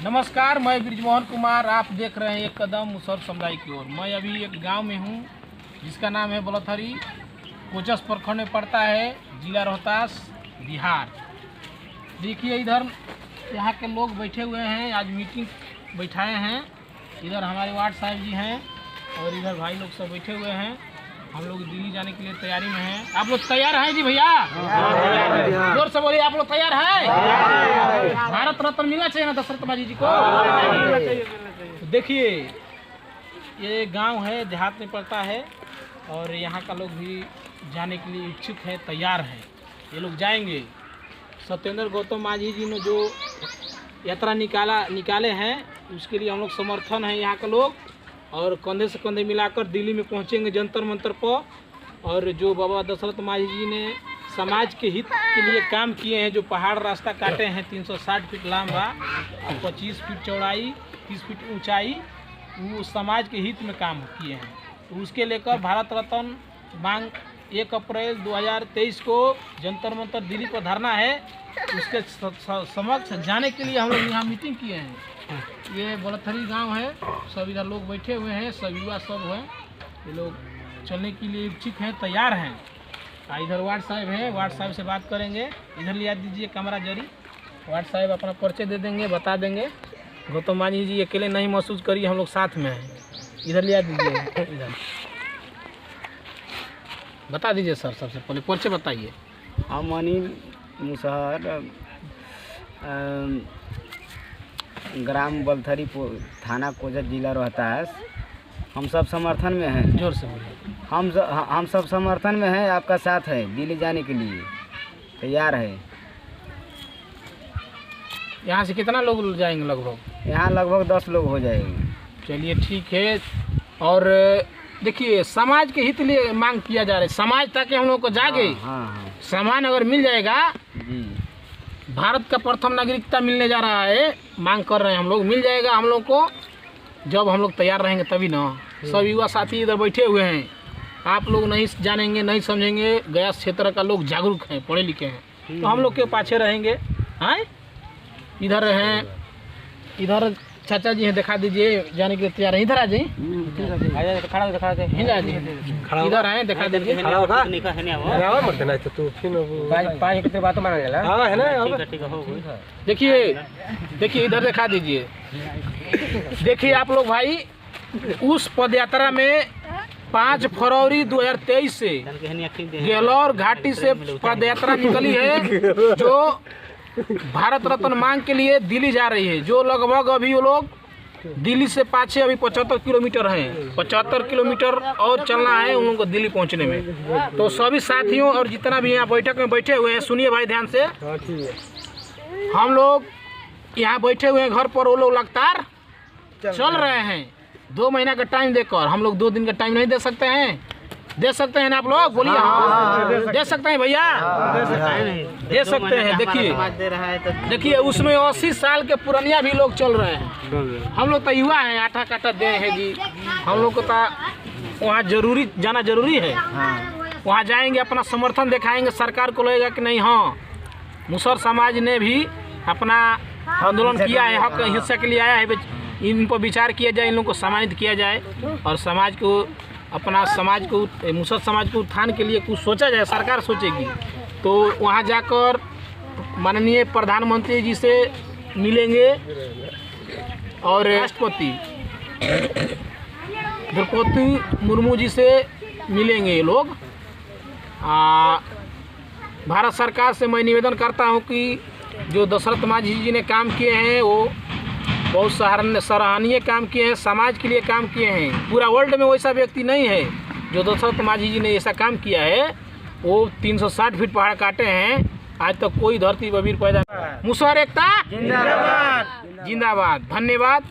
नमस्कार, मैं ब्रिजमोहन कुमार। आप देख रहे हैं एक कदम मुसहर समुदाय की ओर। मैं अभी एक गांव में हूं जिसका नाम है बलथरी, कोचस प्रखंड में पड़ता है, जिला रोहतास, बिहार। देखिए इधर यहाँ के लोग बैठे हुए हैं, आज मीटिंग बैठाए हैं। इधर हमारे वार्ड साहब जी हैं और इधर भाई लोग सब बैठे हुए हैं। हम लोग दिल्ली जाने के लिए तैयारी में हैं। आप लोग तैयार हैं जी भैया? जोर से बोलिए, आप लोग तैयार हैं? भारत रत्न मिलना चाहिए ना दशरथ मांझी जी को। तो देखिए ये गांव है, देहात में पड़ता है और यहाँ का लोग भी जाने के लिए इच्छुक है, तैयार है। ये लोग जाएंगे। सत्येंद्र गौतम मांझी जी ने जो यात्रा निकाले हैं उसके लिए हम लोग समर्थन है यहाँ के लोग, और कंधे से कंधे मिलाकर दिल्ली में पहुँचेंगे जंतर मंतर पर। और जो बाबा दशरथ मांझी जी ने समाज के हित के लिए काम किए हैं, जो पहाड़ रास्ता काटे हैं 360 फीट लंबा और 25 फीट चौड़ाई, 30 फीट ऊंचाई, वो समाज के हित में काम किए हैं। तो उसके लेकर भारत रत्न मांग 1 अप्रैल 2023 को जंतर मंतर दिल्ली पर धरना है। उसके समक्ष जाने के लिए हम लोग यहाँ मीटिंग किए हैं। ये बलथरी गांव है, सब इधर लोग बैठे हुए हैं, सब युवा सब हैं। ये लोग चलने के लिए इच्छुक हैं, तैयार हैं। इधर वार्ड साहब हैं, वार्ड साहब से बात करेंगे। इधर लिया दीजिए कैमरा जरी। वार्ड साहब अपना परिचय दे देंगे, बता देंगे। गौतम मांझी जी अकेले नहीं महसूस करिए, हम लोग साथ में हैं। इधर लिया दीजिए, इधर बता दीजिए सर। सबसे पहले परिचय बताइए। हम अनिल मुसहर, ग्राम बलथरी, थाना कोचस, जिला रोहतास। हम सब समर्थन में हैं। जोर से बोलिए। हम सब समर्थन में हैं, आपका साथ है। दिल्ली जाने के लिए तैयार है। यहाँ से कितना लोग जाएंगे? लगभग यहाँ लगभग 10 लोग हो जाएंगे। चलिए ठीक है। और देखिए समाज के हित लिए मांग किया जा रहा है, समाज ताकि हम लोग को जागे। हाँ। सामान अगर मिल जाएगा, जी, भारत का प्रथम नागरिकता मिलने जा रहा है, मांग कर रहे हैं हम लोग, मिल जाएगा हम लोग को। जब हम लोग तैयार रहेंगे तभी ना। सब युवा साथी इधर बैठे हुए हैं। आप लोग नहीं जानेंगे, नहीं समझेंगे। गया क्षेत्र का लोग जागरूक हैं, पढ़े लिखे हैं, तो हम लोग के पाछे रहेंगे। हाँ, इधर हैं, इधर चाचा जी हैं, दिखा दीजिए। जाने के लिए तैयार है। इधर आ जाइए, खड़ा दिखा दे। इधर हैं, दिखा दीजिए। देखिए इधर दिखा दीजिए। देखिए आप लोग भाई, उस पद यात्रा में 5 फरवरी 2023 से गेलौर घाटी से पद यात्रा निकली है, जो भारत रत्न मांग के लिए दिल्ली जा रही है। जो लगभग अभी वो लोग दिल्ली से पाछे अभी 75 किलोमीटर हैं। 75 किलोमीटर और चलना है उन लोगों को दिल्ली पहुंचने में। तो सभी साथियों और जितना भी यहाँ बैठक में बैठे हुए हैं, सुनिए भाई ध्यान से। हम लोग यहाँ बैठे हुए हैं घर पर, वो लोग लगातार चल रहे हैं। 2 महीना का टाइम देकर हम लोग 2 दिन का टाइम नहीं दे सकते हैं? दे सकते हैं ना आप लोग? बोलिए। हाँ, दे सकते हैं भैया, दे सकते हैं। देखिए उसमें 80 साल के पुरानिया भी लोग चल रहे हैं। हम लोग तो युवा हैं, आटा काटा दे हैं जी। हम लोग को तो वहाँ जाना जरूरी है। वहाँ जाएंगे, अपना समर्थन दिखाएंगे, सरकार को लगेगा कि नहीं हाँ मुसहर समाज ने भी अपना आंदोलन किया है, हक हिस्सा के लिए आया है। इन पर विचार किया जाए, इन लोगों को सम्मानित किया जाए और समाज को, अपना समाज को, मुसहर समाज को उत्थान के लिए कुछ सोचा जाए। सरकार सोचेगी तो वहाँ जाकर माननीय प्रधानमंत्री जी से मिलेंगे और राष्ट्रपति द्रौपदी मुर्मू जी से मिलेंगे ये लोग। भारत सरकार से मैं निवेदन करता हूँ कि जो दशरथ मांझी जी ने काम किए हैं वो बहुत सराहनीय काम किए हैं, समाज के लिए काम किए हैं। पूरा वर्ल्ड में वैसा व्यक्ति नहीं है जो दशरथ मांझी जी ने ऐसा काम किया है। वो 360 फीट पहाड़ काटे हैं, आज तक कोई धरती बबीर पैदा। मुसहर एकता जिंदाबाद, जिंदाबाद। धन्यवाद।